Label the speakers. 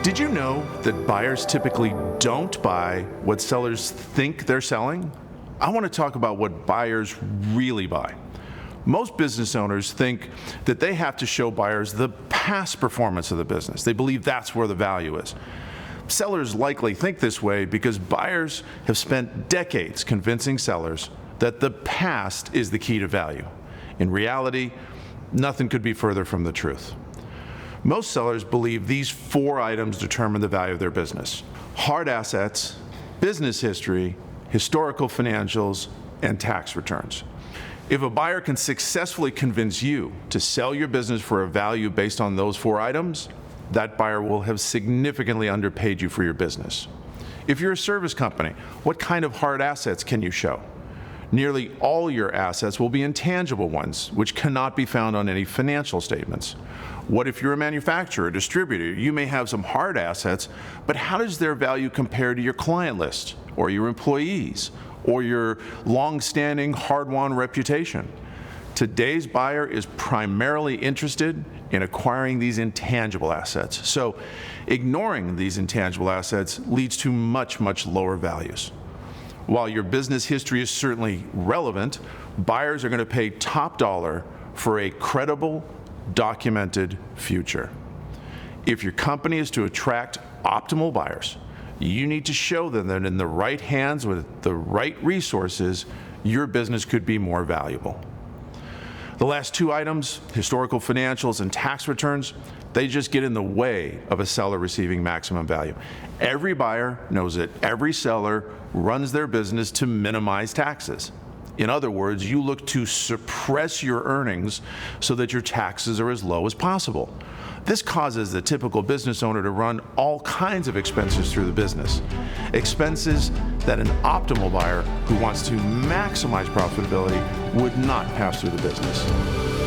Speaker 1: Did you know that buyers typically don't buy what sellers think they're selling? I want to talk about what buyers really buy. Most business owners think that they have to show buyers the past performance of the business. They believe that's where the value is. Sellers likely think this way because buyers have spent decades convincing sellers that the past is the key to value. In reality, nothing could be further from the truth. Most sellers believe these 4 items determine the value of their business: hard assets, business history, historical financials, and tax returns. If a buyer can successfully convince you to sell your business for a value based on those 4 items, that buyer will have significantly underpaid you for your business. If you're a service company, what kind of hard assets can you show? Nearly all your assets will be intangible ones, which cannot be found on any financial statements. What if you're a manufacturer, a distributor? You may have some hard assets, but how does their value compare to your client list, or your employees, or your long-standing, hard-won reputation? Today's buyer is primarily interested in acquiring these intangible assets. So ignoring these intangible assets leads to much, much lower values. While your business history is certainly relevant, buyers are going to pay top dollar for a credible, documented future. If your company is to attract optimal buyers, you need to show them that in the right hands with the right resources, your business could be more valuable. The last 2 items, historical financials and tax returns, they just get in the way of a seller receiving maximum value. Every buyer knows that every seller runs their business to minimize taxes. In other words, you look to suppress your earnings so that your taxes are as low as possible. This causes the typical business owner to run all kinds of expenses through the business. Expenses that an optimal buyer who wants to maximize profitability would not pass through the business.